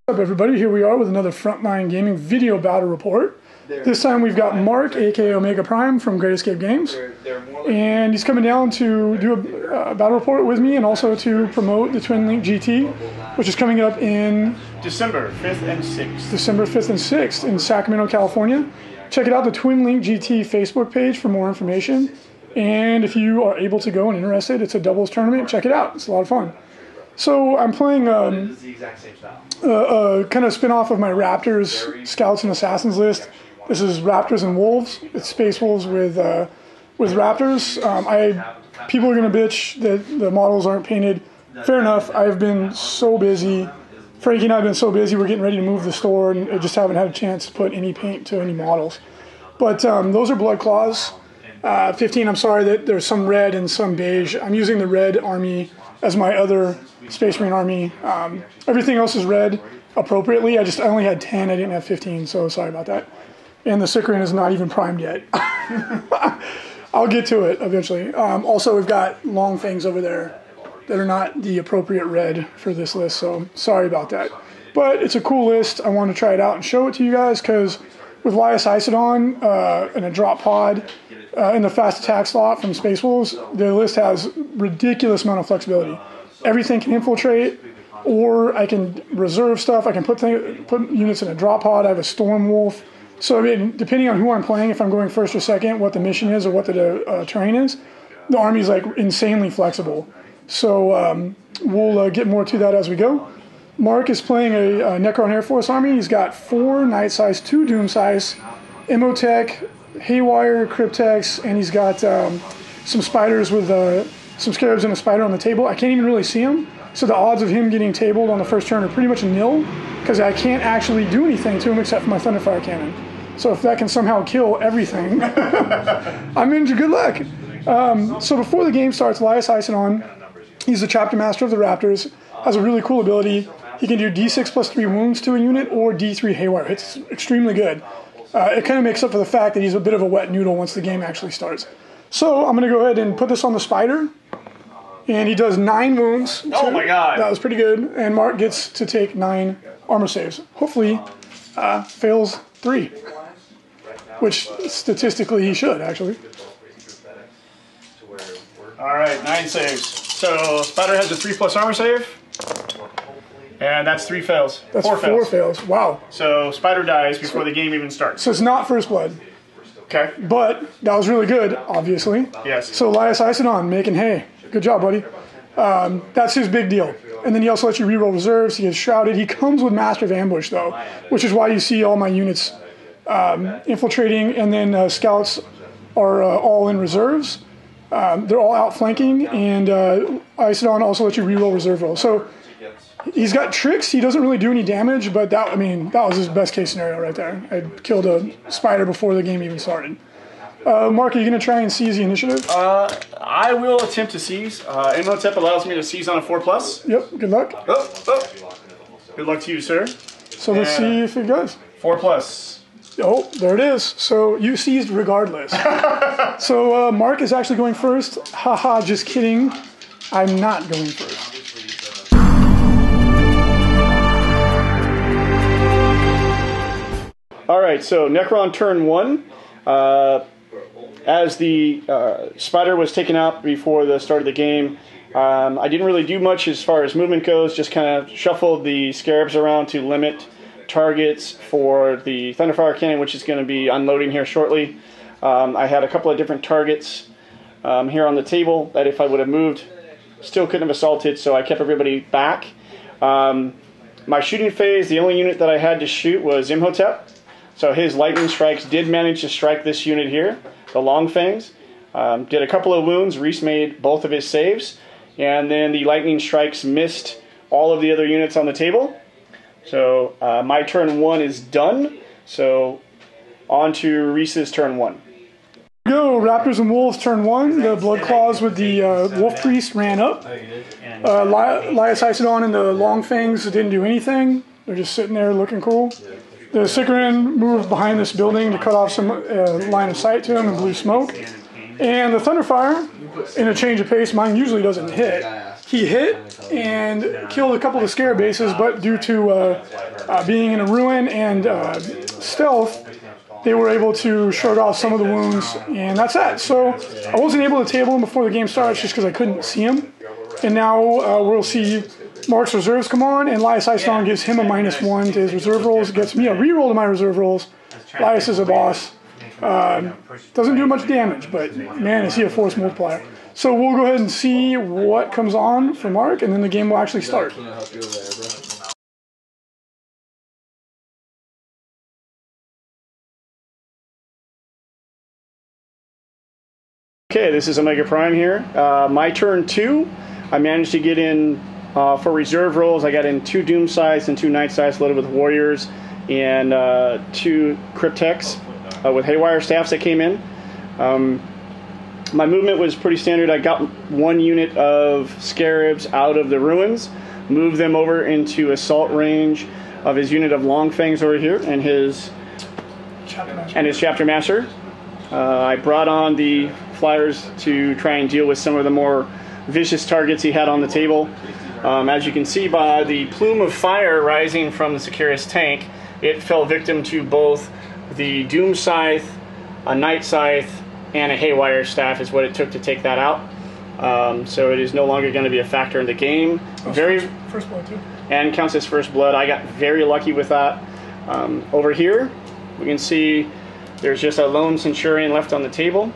What's up, everybody? Here we are with another Frontline Gaming video battle report. This time we've got Mark, aka OmegaPrime from Great Escape Games, and he's coming down to do a battle report with me and also to promote the Twin Link GT, which is coming up in December 5th and 6th. December 5th and 6th in Sacramento, California. Check it out, the Twin Link GT Facebook page for more information. And if you are able to go and interested, it's a doubles tournament. Check it out. It's a lot of fun. So I'm playing kind of spin-off of my Raptors, Scouts, and Assassins list. This is Raptors and Wolves. It's Space Wolves with Raptors. People are going to bitch that the models aren't painted. Fair enough. I've been so busy. Frankie and I have been so busy. We're getting ready to move the store, and I just haven't had a chance to put any paint to any models. But those are Blood Claws. 15, I'm sorry that there's some red and some beige. I'm using the red army as my other Space Marine army. Everything else is red appropriately. I only had 10. I didn't have 15, so sorry about that. And the Necron is not even primed yet. I'll get to it eventually. Also, we've got long things over there that are not the appropriate red for this list, so sorry about that. But it's a cool list. I want to try it out and show it to you guys because with Lias Isodon and a drop pod in the fast attack slot from Space Wolves, the list has ridiculous amount of flexibility. Everything can infiltrate, or I can reserve stuff. I can put units in a drop pod. I have a Storm Wolf. So I mean, depending on who I'm playing, if I'm going first or second, what the mission is or what the terrain is, the army's like insanely flexible. So we'll get more to that as we go. Mark is playing a Necron Air Force army. He's got 4 Night Size, 2 Doom Size, Emotech, Haywire, Cryptex, and he's got some spiders with some scarabs and a spider on the table. I can't even really see him, so the odds of him getting tabled on the first turn are pretty much nil because I can't actually do anything to him except for my Thunderfire Cannon. So if that can somehow kill everything, I'm in good luck. So before the game starts, Lias Isodon, he's the Chapter Master of the Raptors, has a really cool ability. He can do D6 plus 3 wounds to a unit or D3 Haywire. It's extremely good. It kind of makes up for the fact that he's a bit of a wet noodle once the game actually starts. So I'm going to go ahead and put this on the spider. And he does 9 wounds. Oh my god. That was pretty good. And Mark gets to take 9 armor saves. Hopefully fails 3. Which statistically he should, actually. Alright, 9 saves. So Spider has a 3+ armor save. And that's 3 fails. That's 4 fails. 4 fails. Wow. So Spider dies before the game even starts. So it's not first blood. Okay. But that was really good, obviously. Yes. So Lias Isodon making hay. Good job, buddy. That's his big deal. And then he also lets you reroll reserves. He gets shrouded. He comes with Master of Ambush, though, which is why you see all my units infiltrating. And then scouts are all in reserves. They're all outflanking. And Isodon also lets you reroll reserve rolls. So he's got tricks. He doesn't really do any damage, but that was his best case scenario right there. I killed a spider before the game even started. Mark, are you going to try and seize the initiative? I will attempt to seize. Imhotep allows me to seize on a 4+. Yep, good luck. Oh. Good luck to you, sir. So let's see if it goes. 4+. Oh, there it is. So you seized regardless. So Mark is actually going first. Haha, just kidding. I'm not going first. Alright, so Necron turn 1. As the spider was taken out before the start of the game, I didn't really do much as far as movement goes, just kind of shuffled the scarabs around to limit targets for the Thunderfire Cannon, which is going to be unloading here shortly. I had a couple of different targets here on the table that if I would have moved, still couldn't have assaulted, so I kept everybody back. My shooting phase, the only unit that I had to shoot was Imhotep. So his lightning strikes did manage to strike this unit here, the Long Fangs. Did a couple of wounds. Reece made both of his saves. And then the lightning strikes missed all of the other units on the table. So my turn 1 is done. So on to Reece's turn 1. Go, Raptors and Wolves turn 1. The Blood Claws with the Wolf Priest ran up. Lias Isodon and the Long Fangs didn't do anything. They're just sitting there looking cool. The Necron moved behind this building to cut off some line of sight to him and blew smoke. And the Thunderfire, in a change of pace, mine usually doesn't hit, he hit and killed a couple of the Scarab bases, but due to being in a ruin and stealth, they were able to shrug off some of the wounds, and that's that. So I wasn't able to table him before the game starts just because I couldn't see him. And now we'll see Mark's reserves come on, and Lias Icedon gives him a -1 to his reserve rolls. It gets me a reroll to my reserve rolls. Lias is a boss. Doesn't do much damage, but man, is he a force multiplier. So we'll go ahead and see what comes on for Mark, and then the game will actually start. Okay, this is OmegaPrime here. My turn 2, I managed to get in for reserve rolls. I got in 2 Doom Scythes and 2 Night Scythes loaded with Warriors and 2 Cryptex with Haywire Staffs that came in. My movement was pretty standard. I got 1 unit of Scarabs out of the ruins, moved them over into assault range of his unit of Longfangs over here and his Chapter Master. I brought on the Flyers to try and deal with some of the more vicious targets he had on the table. As you can see by the plume of fire rising from the Sicarius tank, it fell victim to both the Doom Scythe, a Night Scythe, and a Haywire Staff is what it took to take that out. So it is no longer going to be a factor in the game. First blood too. And counts as first blood. I got very lucky with that. Over here, we can see there's just a lone Centurion left on the table.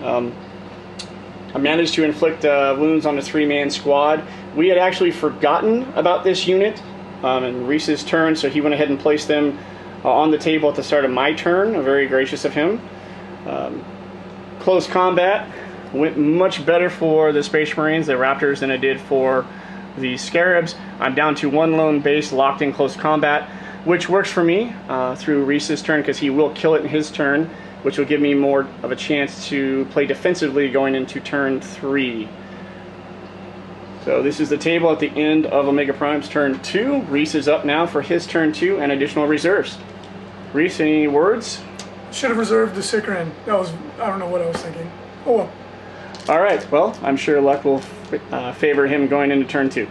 I managed to inflict wounds on a 3-man squad. We had actually forgotten about this unit in Reece's turn, so he went ahead and placed them on the table at the start of my turn. Very gracious of him. Close combat went much better for the Space Marines, the Raptors, than it did for the Scarabs. I'm down to 1 lone base locked in close combat, which works for me through Reece's turn because he will kill it in his turn, which will give me more of a chance to play defensively going into turn 3. So this is the table at the end of OmegaPrime's turn 2. Reece is up now for his turn 2 and additional reserves. Reece, any words? Should have reserved the Sicarian. I don't know what I was thinking. Oh well. Alright, well, I'm sure luck will favor him going into turn 2.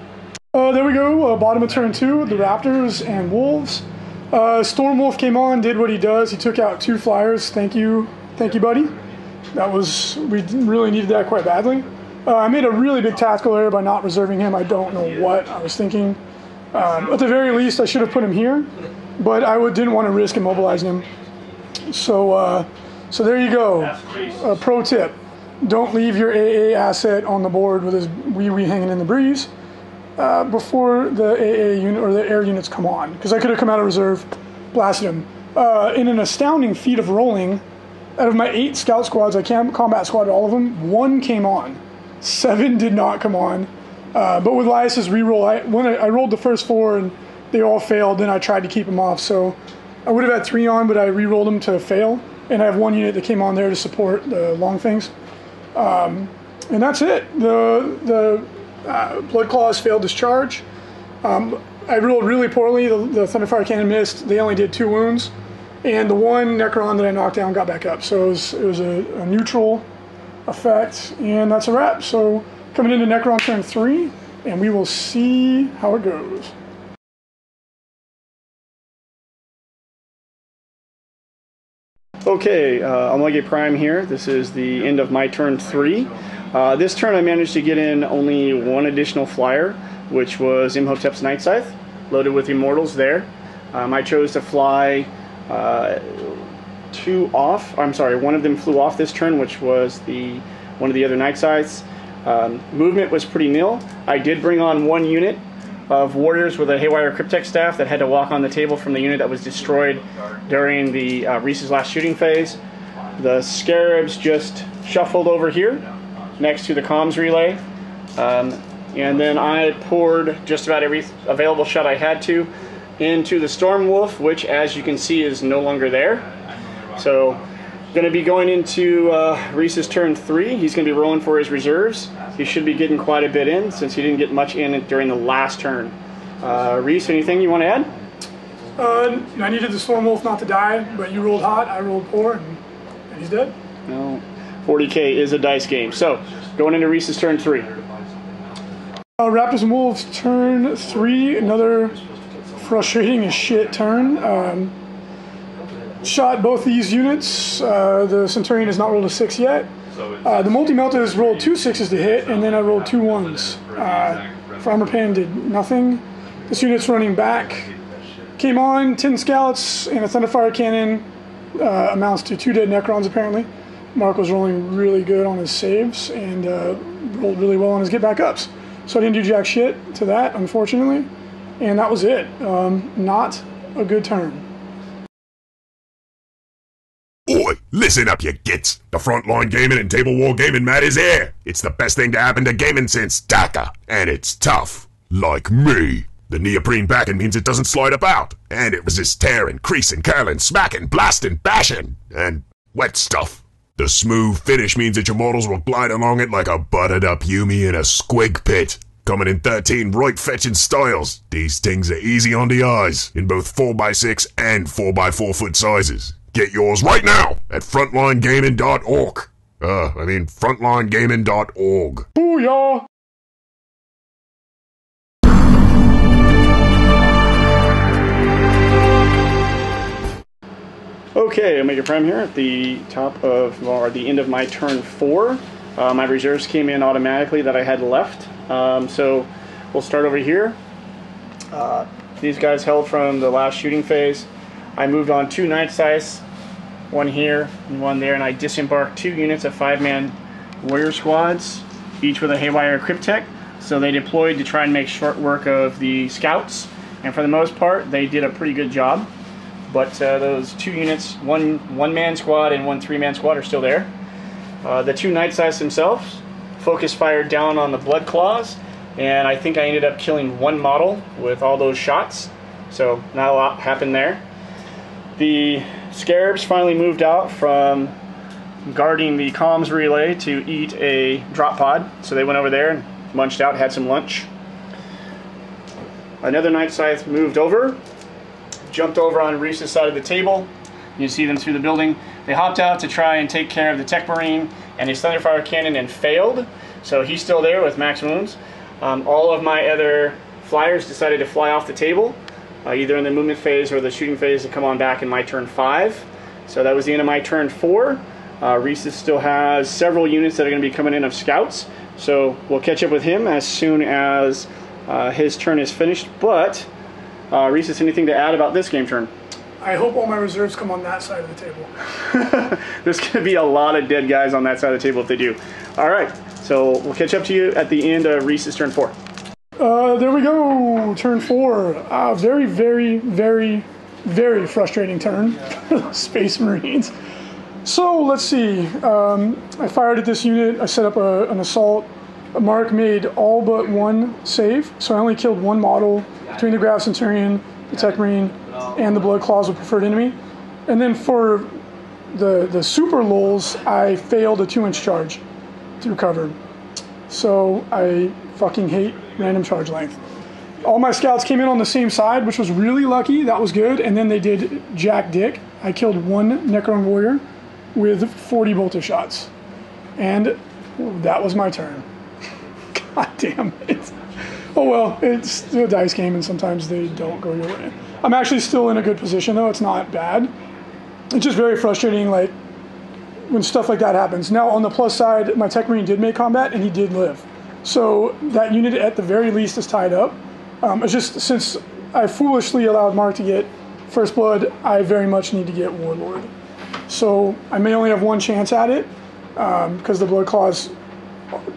There we go, bottom of turn 2, the Raptors and Wolves. Stormwolf came on, did what he does. He took out 2 Flyers. Thank you, buddy. We really needed that quite badly. I made a really big tactical error by not reserving him. I don't know what I was thinking. At the very least, I should have put him here, but I didn't want to risk immobilizing him. So there you go. Pro tip: don't leave your AA asset on the board with his wee hanging in the breeze before the AA unit or the air units come on, because I could have come out of reserve, blasted him. In an astounding feat of rolling, out of my 8 scout squads, I combat squad all of them. 1 came on, 7 did not come on. But with Lias's reroll, when I rolled the first 4 and they all failed, then I tried to keep them off. So I would have had 3 on, but I re-rolled them to fail. And I have 1 unit that came on there to support the Longfangs. And that's it. The Blood Claws failed discharge. I rolled really poorly. The Thunderfire Cannon missed. They only did 2 wounds. And the 1 Necron that I knocked down got back up. So it was a neutral effect. And that's a wrap. So coming into Necron turn 3, and we will see how it goes. Okay, OmegaPrime here. This is the end of my turn 3. This turn I managed to get in only 1 additional flyer, which was Imhotep's Night Scythe, loaded with Immortals there. I chose to fly 2 off. I'm sorry, 1 of them flew off this turn, which was one of the other Night Scythes. Movement was pretty nil. I did bring on 1 unit of Warriors with a Haywire Cryptex staff that had to walk on the table from the unit that was destroyed during the Reece's last shooting phase. The Scarabs just shuffled over here next to the comms relay. And then I poured just about every available shot I had to into the Stormwolf, which, as you can see, is no longer there. So, going to be going into Reece's turn 3. He's going to be rolling for his reserves. He should be getting quite a bit in since he didn't get much in during the last turn. Reece, anything you want to add? I needed the Stormwolf not to die, but you rolled hot, I rolled poor, and he's dead. No, 40K is a dice game. So, going into Reece's turn 3. Raptors and Wolves, turn 3, another frustrating as shit turn. Shot both these units. The Centurion has not rolled a 6 yet. The Multi-Melta has rolled 2 6s to hit, and then I rolled 2 1s. Farmer Pan did nothing. This unit's running back. Came on, 10 scouts and a Thunderfire cannon. Amounts to 2 dead Necrons, apparently. Mark was rolling really good on his saves and rolled really well on his get back ups. So I didn't do jack shit to that, unfortunately. And that was it. Not a good turn. Oi, listen up, you gits. The frontline gaming and table war gaming mat is here. It's the best thing to happen to gaming since Daka. And it's tough. Like me. The neoprene backing means it doesn't slide about. And it resists tearing, creasing, curling, smacking, blasting, bashing. And wet stuff. The smooth finish means that your models will glide along it like a buttered up Yumi in a squig pit. Coming in 13 right fetching styles. These things are easy on the eyes. In both 4x6 and 4x4 foot sizes. Get yours right now at frontlinegaming.org. frontlinegaming.org. Booyah! Okay, OmegaPrime here at the top of, or the end of my turn 4. My reserves came in automatically that I had left. So we'll start over here. These guys held from the last shooting phase. I moved on 2 Night Size, 1 here and 1 there, and I disembarked 2 units of 5-man warrior squads, each with a Haywire Cryptek. So they deployed to try and make short work of the scouts, and for the most part, they did a pretty good job. But those 2 units, one 1-man squad and 1 3-man squad, are still there. The 2 Night Size themselves focus fired down on the Blood Claws, and I think I ended up killing 1 model with all those shots. So not a lot happened there. The Scarabs finally moved out from guarding the comms relay to eat a drop pod. So they went over there and munched out, had some lunch. Another Night Scythe moved over, jumped over on Reece's side of the table. You see them through the building. They hopped out to try and take care of the Tech Marine and his Thunderfire cannon and failed. So he's still there with max wounds. All of my other flyers decided to fly off the table, either in the movement phase or the shooting phase, to come on back in my turn 5. So that was the end of my turn 4. Reecius still has several units that are going to be coming in of scouts. So we'll catch up with him as soon as his turn is finished. But Reecius, anything to add about this game turn? I hope all my reserves come on that side of the table. There's going to be a lot of dead guys on that side of the table if they do. All right, so we'll catch up to you at the end of Reece's turn 4. There we go, turn 4. Very, very, very, very frustrating turn for Space Marines. So let's see. I fired at this unit. I set up an assault. Mark made all but 1 save, so I only killed 1 model between the Grav Centurion, the Tech Marine, and the Blood Claws with preferred enemy. And then for the super lulls, I failed a 2-inch charge through cover. So I fucking hate random charge length. All my scouts came in on the same side, which was really lucky. That was good. And then they did jack dick. I killed 1 Necron warrior with 40 bolter shots. And that was my turn. God damn it. Oh well, it's a dice game and sometimes they don't go your way. I'm actually still in a good position though, it's not bad. It's just very frustrating like when stuff like that happens. Now on the plus side, my Tech Marine did make combat and he did live. So that unit at the very least is tied up. It's just since I foolishly allowed Mark to get First Blood, I very much need to get Warlord. So I may only have 1 chance at it because the Blood Claws,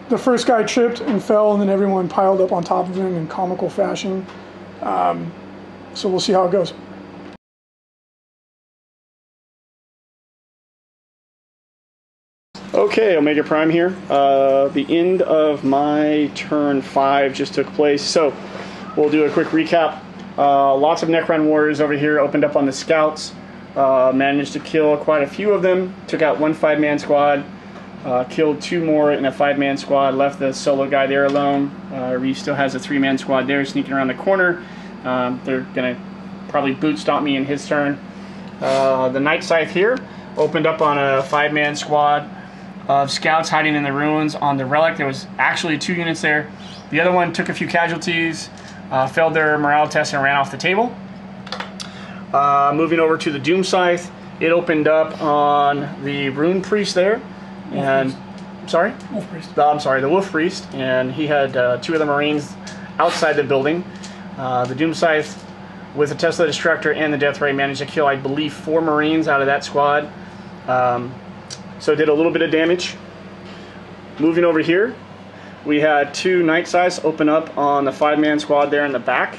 the first guy tripped and fell, and then everyone piled up on top of him in comical fashion. So we'll see how it goes. Okay, OmegaPrime here. The end of my turn 5 just took place, so we'll do a quick recap. Lots of Necron warriors over here opened up on the scouts. Managed to kill quite a few of them. Took out 1 5-man squad. Killed 2 more in a 5-man squad. Left the solo guy there alone. Reece still has a 3-man squad there sneaking around the corner. They're going to probably boot stomp me in his turn. The Night Scythe here opened up on a 5-man squad of scouts hiding in the ruins on the relic. There was actually 2 units there. The other one took a few casualties, failed their morale test, and ran off the table. Moving over to the Doom Scythe, it opened up on the Rune Priest there, and sorry, Wolf Priest. I'm sorry, the Wolf Priest, and he had 2 of the Marines outside the building. The Doom Scythe, with the Tesla Destructor and the Death Ray, managed to kill, I believe, 4 Marines out of that squad. So it did a little bit of damage. Moving over here, we had 2 Night Scythes open up on the 5-man squad there in the back.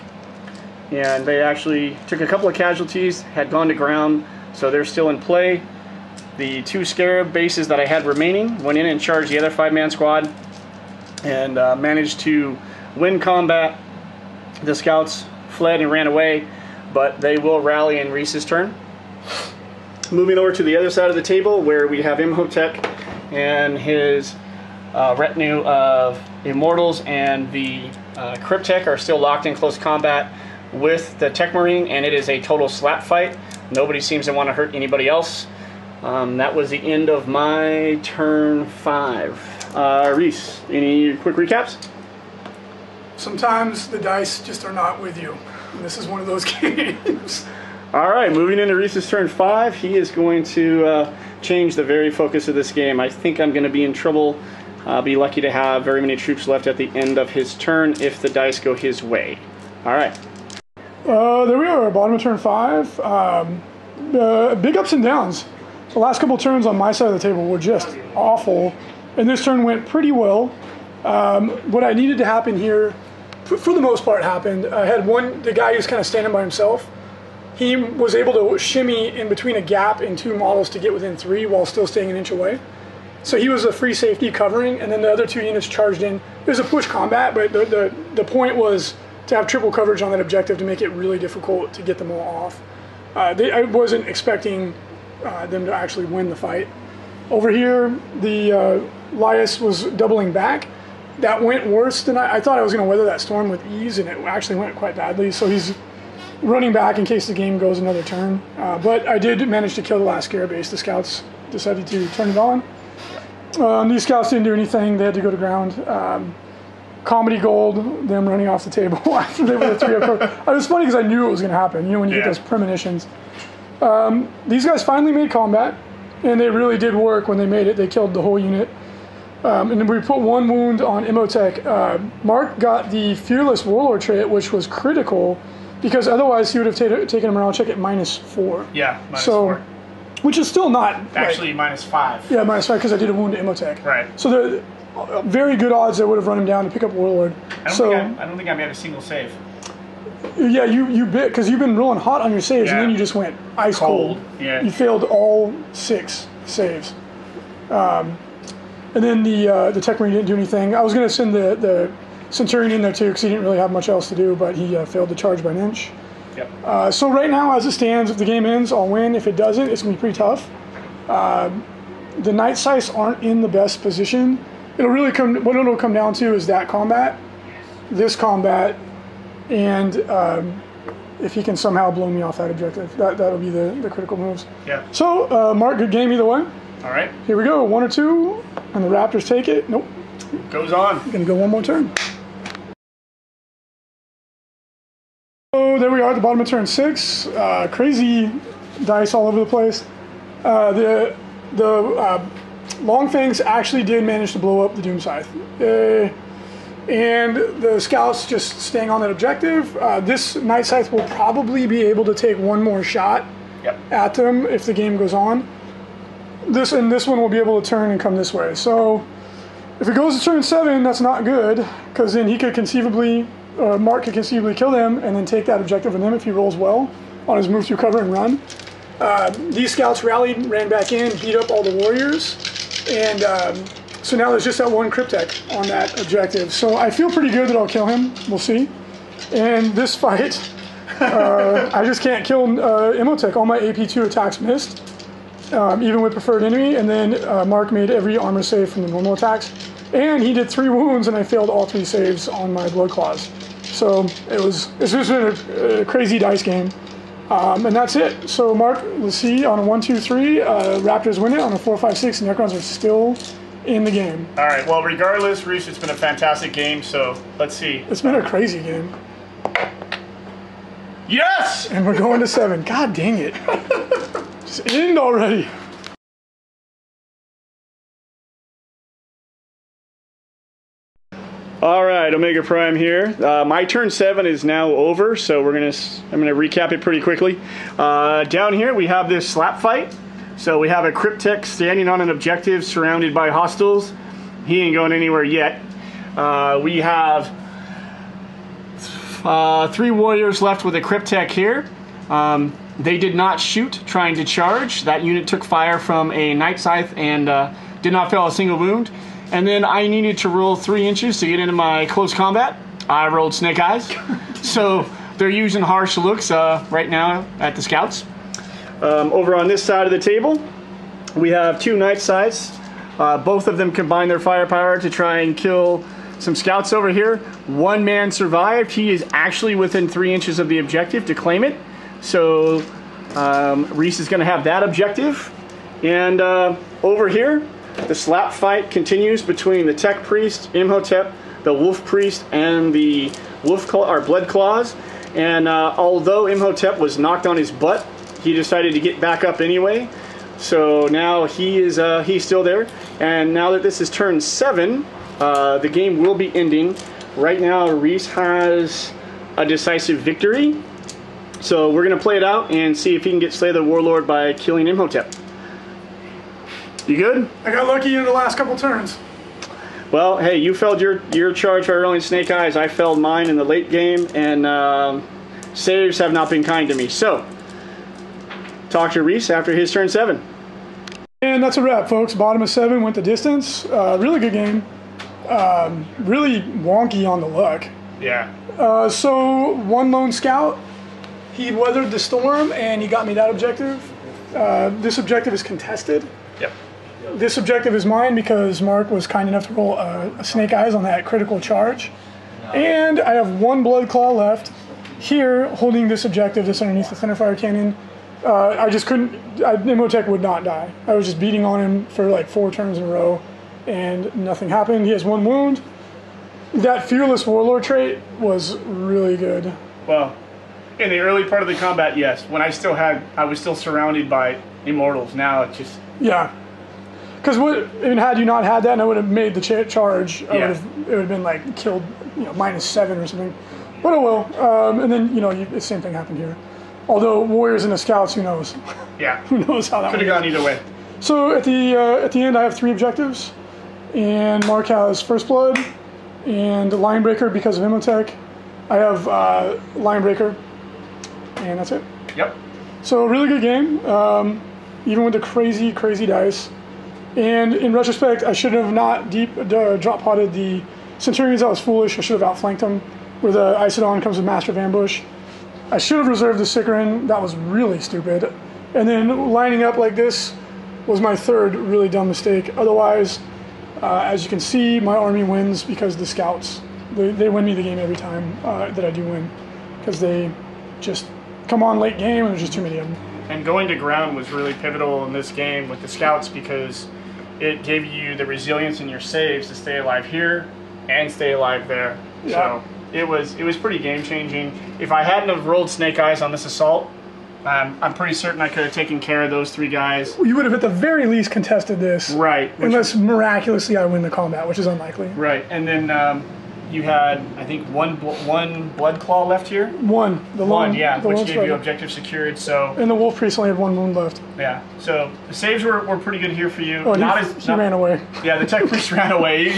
And they actually took a couple of casualties, had gone to ground, so they're still in play. The 2 Scarab bases that I had remaining went in and charged the other 5-man squad and managed to win combat. The scouts fled and ran away, but they will rally in Reece's turn. Moving over to the other side of the table, where we have Imhotep and his retinue of Immortals and the Cryptek are still locked in close combat with the Tech Marine, and it is a total slap fight. Nobody seems to want to hurt anybody else. That was the end of my turn 5. Reece, any quick recaps? Sometimes the dice just are not with you. And this is one of those games. All right, moving into Reece's turn 5, he is going to change the very focus of this game. I think I'm going to be in trouble. I'll be lucky to have very many troops left at the end of his turn if the dice go his way. All right. There we are, bottom of turn 5. Big ups and downs. The last couple turns on my side of the table were just awful, and this turn went pretty well. What I needed to happen here, for the most part, happened. I had the guy who's kind of standing by himself. He was able to shimmy in between a gap in 2 models to get within 3 while still staying an inch away. So he was a free safety covering, and then the other 2 units charged in. It was a push combat, but the point was to have triple coverage on that objective to make it really difficult to get them all off. I wasn't expecting them to actually win the fight. Over here, the Lias was doubling back. That went worse than I thought I was going to weather that storm with ease, and it actually went quite badly. So he's running back in case the game goes another turn. But I did manage to kill the last Scarab base. The scouts decided to turn it on. These scouts didn't do anything. They had to go to ground. Comedy gold, them running off the table after they were the 3 up. It was funny because I knew it was going to happen. You know, when you get those premonitions. These guys finally made combat, and they really did work when they made it. They killed the whole unit. And then we put 1 wound on Imhotep. Mark got the Fearless Warlord trait, which was critical, because otherwise he would have taken a morale check at -4. Yeah, -4. Which is still not... Actually, -5. Yeah, -5, because I did a wound to Imhotep. Right. So the very good odds that would have run him down to pick up Warlord. I don't think I made a single save. Yeah, you bit, because you've been rolling hot on your saves, and then you just went ice cold. Yeah. You failed all 6 saves. And then the Tech Marine didn't do anything. I was going to send the Centurion in there too, because he didn't really have much else to do, but he failed to charge by an inch. Yep. So right now, as it stands, if the game ends, I'll win. If it doesn't, it's going to be pretty tough. The Night Scythes aren't in the best position. What it'll come down to is that combat, this combat, and if he can somehow blow me off that objective. That'll be the critical moves. Yeah. So, Mark, good game either way. All right. Here we go, 1 or 2, and the Raptors take it. Nope. Goes on. Gonna go 1 more turn. So there we are at the bottom of turn 6. Crazy dice all over the place. The Long Fangs actually did manage to blow up the Doom Scythe. And the scouts just staying on that objective. This Night Scythe will probably be able to take 1 more shot at them if the game goes on. This one will be able to turn and come this way. So if it goes to turn 7, that's not good, because then he could conceivably, Mark could conceivably kill them and then take that objective from them if he rolls well on his move through cover and run. These scouts rallied, ran back in, beat up all the warriors, and so now there's just that 1 Cryptek on that objective. So I feel pretty good that I'll kill him. We'll see. And this fight, I just can't kill Imhotep. All my AP2 attacks missed, even with preferred enemy. And then Mark made every armor save from the normal attacks. And he did 3 wounds, and I failed all 3 saves on my blood claws. So it's just been a crazy dice game. And that's it. So Mark, let's see, on a 1, 2, 3, Raptors win it. On a 4, 5, 6, Necrons are still in the game. All right, well, regardless, Reece, it's been a fantastic game, so let's see. It's been a crazy game. Yes! And we're going to 7. God dang it. Just end already. All right, OmegaPrime here. My turn 7 is now over, so I'm gonna recap it pretty quickly. Down here we have this slap fight. So we have a Cryptek standing on an objective surrounded by hostiles. He ain't going anywhere yet. We have 3 warriors left with a Cryptek here. They did not shoot trying to charge. That unit took fire from a Night Scythe and did not fail a single wound. And then I needed to roll 3 inches to get into my close combat. I rolled Snake Eyes. So they're using harsh looks right now at the scouts. Over on this side of the table, we have 2 Night Scythes. Both of them combine their firepower to try and kill some scouts over here. 1 man survived. He is actually within 3 inches of the objective to claim it. So Reece is going to have that objective. And over here, the slap fight continues between the Tech Priest, Imhotep, the Wolf Priest, and the Blood Claws. And although Imhotep was knocked on his butt, he decided to get back up anyway. So now he's still there. And now that this is turn 7, the game will be ending. Right now, Reece has a decisive victory. So we're going to play it out and see if he can get Slay the Warlord by killing Imhotep. You good? I got lucky in the last couple turns. Well, hey, you failed your charge by rolling Snake Eyes. I failed mine in the late game, and saves have not been kind to me. So, talk to Reece after his turn 7. And that's a wrap, folks. Bottom of 7 went the distance. Really good game. Really wonky on the luck. Yeah. So, 1 lone scout. He weathered the storm, and he got me that objective. This objective is contested. Yep. This objective is mine because Mark was kind enough to roll a Snake Eyes on that critical charge. And I have 1 Blood Claw left here holding this objective just underneath the Centerfire Cannon. I just couldn't, Imhotep would not die. I was just beating on him for like 4 turns in a row and nothing happened. He has 1 wound. That Fearless Warlord trait was really good. Well, in the early part of the combat, yes. When I was still surrounded by Immortals. Now it's just... Yeah. Because had you not had that and I would have made the charge, it would have been like killed, -7 or something. But oh well. And then, the same thing happened here. Although Warriors and the Scouts, who knows? Yeah. Who knows how that could have gone either way. So at the end, I have 3 objectives. And Mark has First Blood and Linebreaker because of Imhotep. I have Linebreaker. And that's it. Yep. So really good game. Even with the crazy, crazy dice. And in retrospect, I should have not drop potted the Centurions. That was foolish. I should have outflanked them. Where the Isodon comes with Master of Ambush. I should have reserved the Sicaran. That was really stupid. And then lining up like this was my 3rd really dumb mistake. Otherwise, as you can see, my army wins because the Scouts, they win me the game every time that I do win. Because they just come on late game and there's just too many of them. And going to ground was really pivotal in this game with the Scouts because it gave you the resilience in your saves to stay alive here and stay alive there. Yeah. So it was pretty game changing. If I hadn't have rolled Snake Eyes on this assault, I'm pretty certain I could have taken care of those 3 guys. You would have at the very least contested this. Right. Unless miraculously I win the combat, which is unlikely. Right. And then you had, I think, one Blood Claw left here? 1. Which gave you objective secured, so... And the Wolf Priest only had 1 wound left. Yeah, so the saves were pretty good here for you. Oh, he ran away. Yeah, the Tech Priest ran away.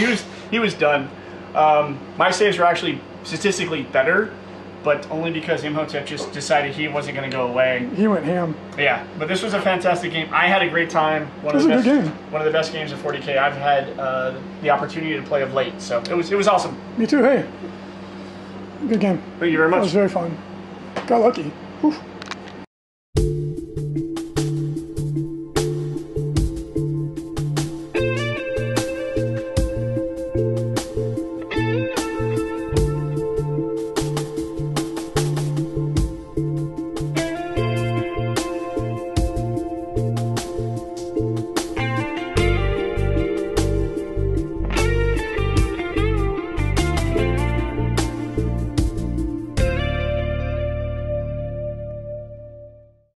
He was done. My saves were actually statistically better, but only because Imhotep just decided he wasn't going to go away. He went ham. Yeah, but this was a fantastic game. I had a great time. It was a good game. One of the best games of 40K I've had the opportunity to play of late, so it was awesome. Me too, hey. Good game. Thank you very much. It was very fun. Got lucky. Whew.